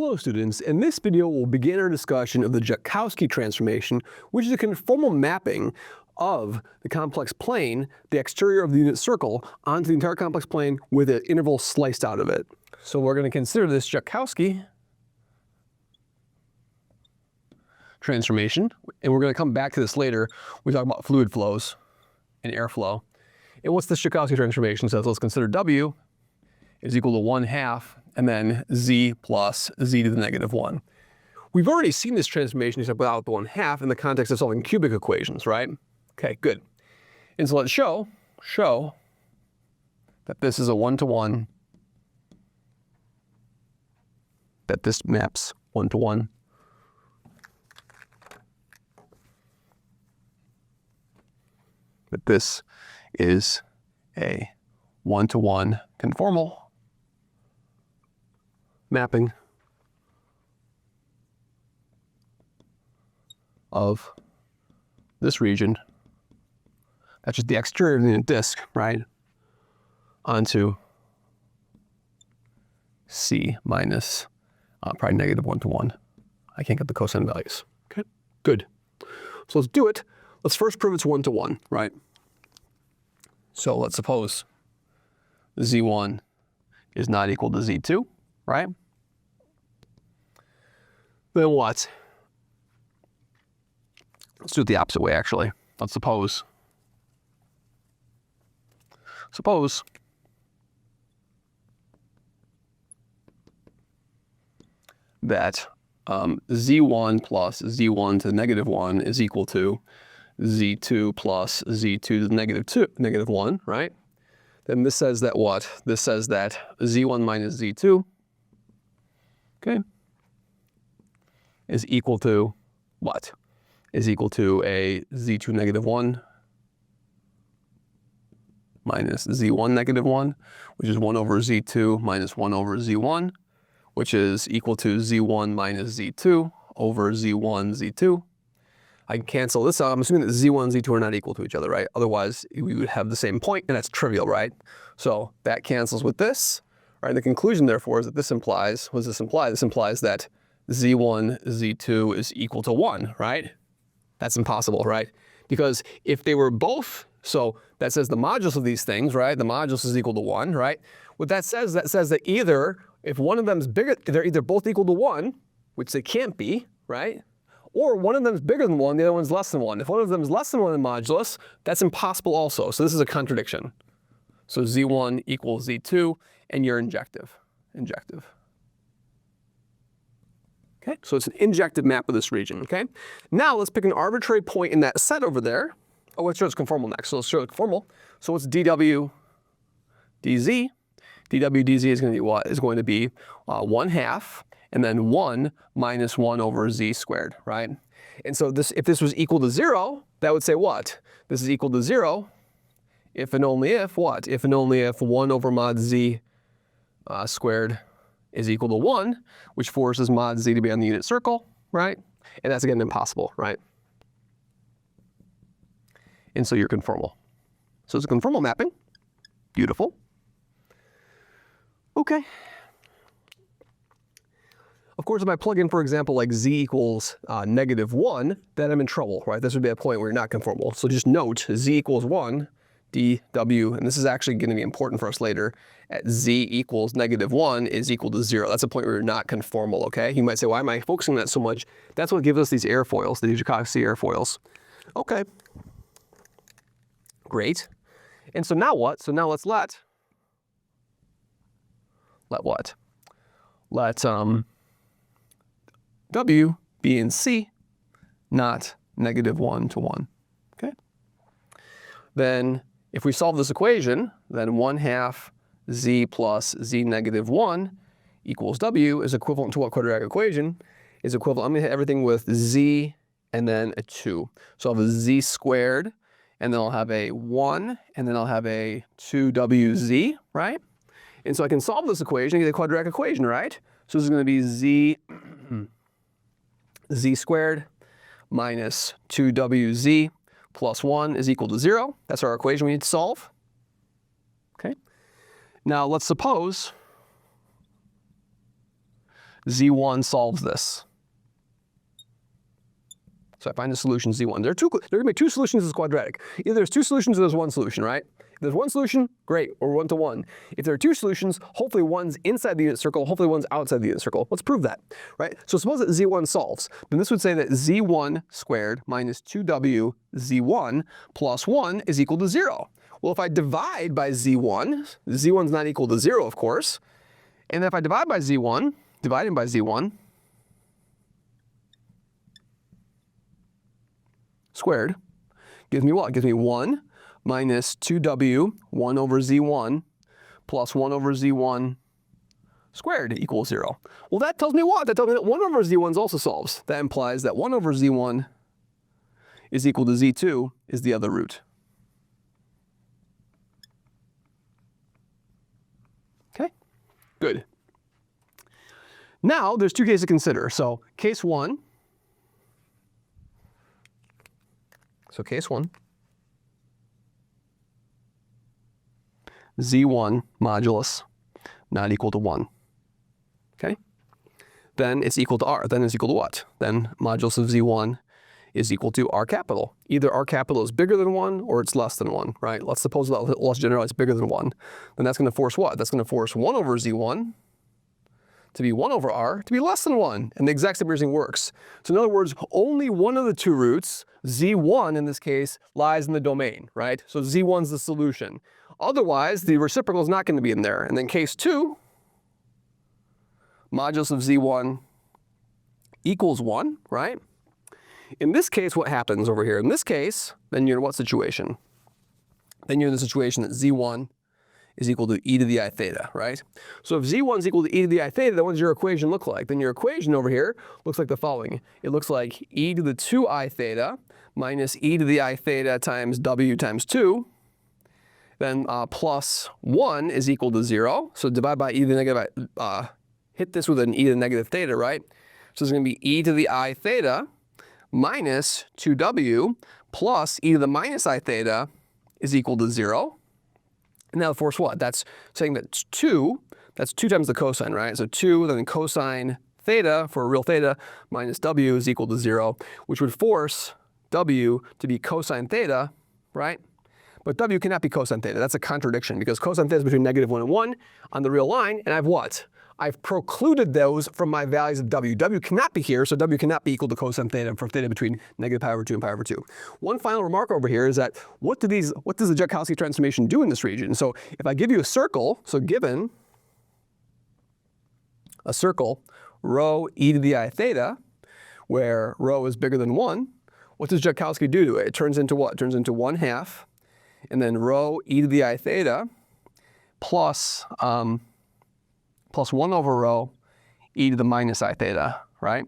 Hello students, in this video we'll begin our discussion of the Joukowski transformation, which is a conformal mapping of the complex plane, the exterior of the unit circle, onto the entire complex plane with an interval sliced out of it. So we're going to consider this Joukowski transformation, and we're going to come back to this later. We talk about fluid flows and airflow. And what's this Joukowski transformation says? Let's consider W is equal to 1/2 and then z plus z to the -1. We've already seen this transformation except without the 1/2 in the context of solving cubic equations, right? Okay, good. And so let's show that this is a 1-to-1, that this maps 1-to-1. That this is a 1-to-1 conformal mapping of this region, that's just the exterior of the unit disk, right, onto C minus probably -1-to-1. I can't get the cosine values. Okay, good. So let's do it. Let's first prove it's 1-to-1, right? So let's suppose Z1 is not equal to Z2, right? Then what? Let's do it the opposite way, actually. Let's suppose that Z1 plus Z1 to the -1 is equal to Z2 plus Z2 to the -1, right? Then this says that what? This says that Z1 minus Z2, okay, is equal to what? Is equal to a Z2 -1 minus Z1 -1, which is 1 over Z2 minus 1 over Z1, which is equal to Z1 minus Z2 over Z1 Z2. I can cancel this out. I'm assuming that Z1 and Z2 are not equal to each other, right? Otherwise, we would have the same point, and that's trivial, right? So that cancels with this, right? And the conclusion, therefore, is that this implies, what does this imply? This implies that Z1, Z2 is equal to 1, right? That's impossible, right? Because if they were both, so that says the modulus of these things, right? The modulus is equal to 1, right? What that says that either, if one of them is bigger, they're either both equal to 1, which they can't be, right? Or one of them is bigger than 1, the other one's less than 1. If one of them is less than 1 in modulus, that's impossible also. So this is a contradiction. So Z1 equals Z2, and you're injective. Okay, so it's an injective map of this region, okay? Now let's pick an arbitrary point in that set over there. Oh, let's show it's conformal next. So let's show it conformal. So what's dW dz? dW dz is going to be what? Is going to be 1/2 and then 1 minus 1 over z squared, right? And so this, if this was equal to 0, that would say what? This is equal to 0 if and only if what? If and only if 1 over mod z squared is equal to 1, which forces mod z to be on the unit circle, right? And that's again impossible, right? And so you're conformal. So it's a conformal mapping. Beautiful. Okay. Of course, if I plug in, for example, like z equals -1, then I'm in trouble, right? This would be a point where you're not conformal. So just note z equals 1, dw, and this is actually going to be important for us later, at z equals -1 is equal to 0. That's a point where you're not conformal, okay? You might say, why am I focusing on that so much? That's what gives us these airfoils, the Joukowski airfoils. Okay. Great. And so now what? So now let's let what? Let W be in C, not -1-to-1, okay? Then if we solve this equation, then 1/2 z plus z -1 equals W is equivalent to what quadratic equation? Is equivalent, I'm going to hit everything with z and then a 2. So I'll have a z squared, and then I'll have a 1, and then I'll have a 2wz, right? And so I can solve this equation and get a quadratic equation, right? So this is going to be z squared minus 2wz plus 1 is equal to 0. That's our equation we need to solve. Okay. Now let's suppose Z1 solves this. So I find the solution Z1. There are going to be two solutions to this quadratic. Either there's two solutions or there's one solution, right? If there's one solution, great, or 1 to 1. If there are two solutions, hopefully one's inside the unit circle, hopefully one's outside the unit circle. Let's prove that, right? So suppose that Z1 solves. Then this would say that Z1 squared minus 2W Z1 plus 1 is equal to 0. Well, if I divide by Z1, Z1's not equal to 0, of course. And then if I divide by Z1, dividing by Z1, squared gives me what? It gives me 1 minus 2W 1 over Z1 plus 1 over Z1 squared equals 0. Well, that tells me what? That tells me that 1 over Z1 also solves. That implies that 1 over Z1 is equal to Z2 is the other root. Okay, good. Now, there's two cases to consider. So, case 1. So case 1, Z1 modulus not equal to 1, okay? Then it's equal to R. Then it's equal to what? Then modulus of Z1 is equal to R capital. Either R capital is bigger than 1 or it's less than 1, right? Let's suppose that let's generalize it's bigger than 1. Then that's going to force what? That's going to force 1 over Z1 to be 1 over R to be less than 1. And the exact same reasoning works. So in other words, only one of the two roots, Z1 in this case, lies in the domain, right? So Z1's the solution. Otherwise, the reciprocal is not going to be in there. And then case 2, modulus of Z1 equals 1, right? In this case, what happens over here? In this case, then you're in what situation? Then you're in the situation that Z1 is equal to e to the I theta, right? So if Z1 is equal to e to the I theta, then what does your equation look like? Then your equation over here looks like the following. It looks like e to the 2 I theta minus e to the I theta times w times 2. Then plus 1 is equal to 0. So divide by e to the negative, hit this with an e to the negative theta, right? So it's going to be e to the I theta minus 2w plus e to the minus I theta is equal to 0. And now force what? That's saying that 2, that's 2 times the cosine, right? So 2, then cosine theta for a real theta minus w is equal to 0, which would force w to be cosine theta, right? But w cannot be cosine theta. That's a contradiction because cosine theta is between -1 and 1 on the real line, and I've what? I've precluded those from my values of w. W cannot be here, so w cannot be equal to cosine theta for theta between -pi/2 and pi/2. One final remark over here is that what does the Joukowski transformation do in this region? So if I give you a circle, so given a circle, rho e to the I theta, where rho is bigger than 1, what does Joukowski do to it? It turns into what? It turns into 1/2, and then rho e to the I theta plus 1 over rho e to the minus I theta, right?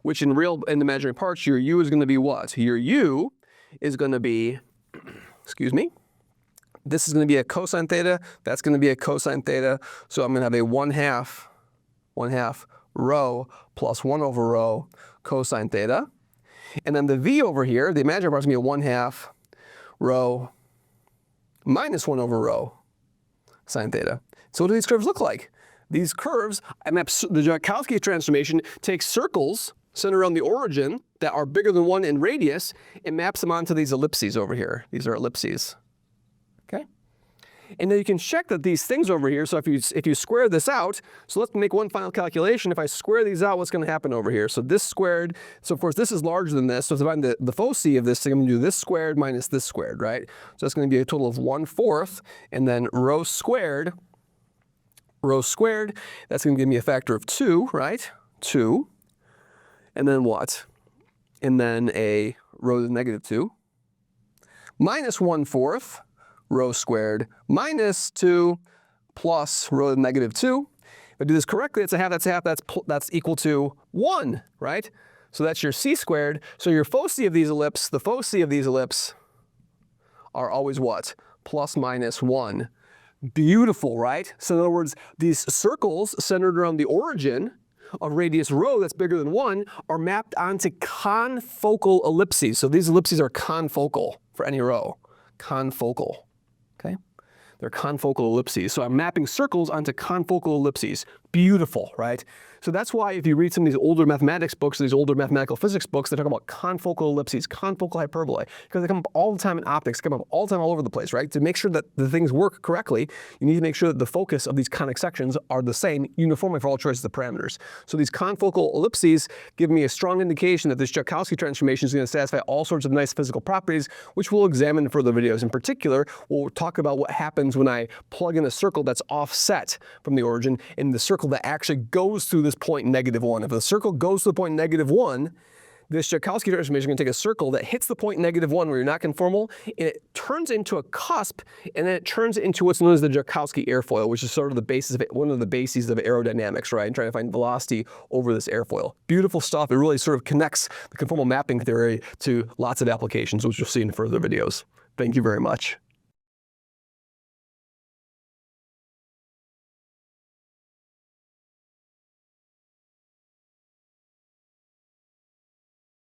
Which in real and imaginary parts, your u is going to be what? Your u is going to be, excuse me, this is going to be a cosine theta, that's going to be a cosine theta, so I'm going to have a 1/2 rho plus 1 over rho cosine theta. And then the v over here, the imaginary part is going to be a 1/2 rho minus 1 over rho sine theta. So what do these curves look like? These curves, the Joukowski transformation takes circles centered around the origin that are bigger than 1 in radius and maps them onto these ellipses over here. These are ellipses, okay? And then you can check that these things over here, so if you square this out, so let's make one final calculation. If I square these out, what's going to happen over here? So this squared, so of course this is larger than this, so to find the foci of this thing, I'm going to do this squared minus this squared, right? So that's going to be a total of 1/4, and then rho squared, that's going to give me a factor of 2, right? 2. And then what? And then a rho to the -2 minus 1/4 rho squared minus 2 plus rho to the -2. If I do this correctly, it's a half, that's equal to 1, right? So that's your c squared. So your foci of these ellipses, the foci of these ellipses are always what? Plus minus 1. Beautiful, right? So in other words, these circles centered around the origin of radius rho that's bigger than 1 are mapped onto confocal ellipses. So these ellipses are confocal for any rho. Confocal, okay? They're confocal ellipses. So I'm mapping circles onto confocal ellipses. beautiful, right? So that's why if you read some of these older mathematics books, these older mathematical physics books, they talk about confocal ellipses, confocal hyperbolae, because they come up all the time in optics, come up all the time all over the place, right? To make sure that the things work correctly, you need to make sure that the focus of these conic sections are the same uniformly for all choices of parameters. So these confocal ellipses give me a strong indication that this Joukowski transformation is going to satisfy all sorts of nice physical properties, which we'll examine in further videos. In particular, we'll talk about what happens when I plug in a circle that's offset from the origin in the circle that actually goes through this point -1. If the circle goes to the point -1, this Joukowski transformation is going to take a circle that hits the point -1 where you're not conformal, and it turns into a cusp, and then it turns into what's known as the Joukowski airfoil, which is sort of the basis of it, one of the bases of aerodynamics, right? And trying to find velocity over this airfoil. Beautiful stuff. It really sort of connects the conformal mapping theory to lots of applications, which you'll see in further videos. Thank you very much.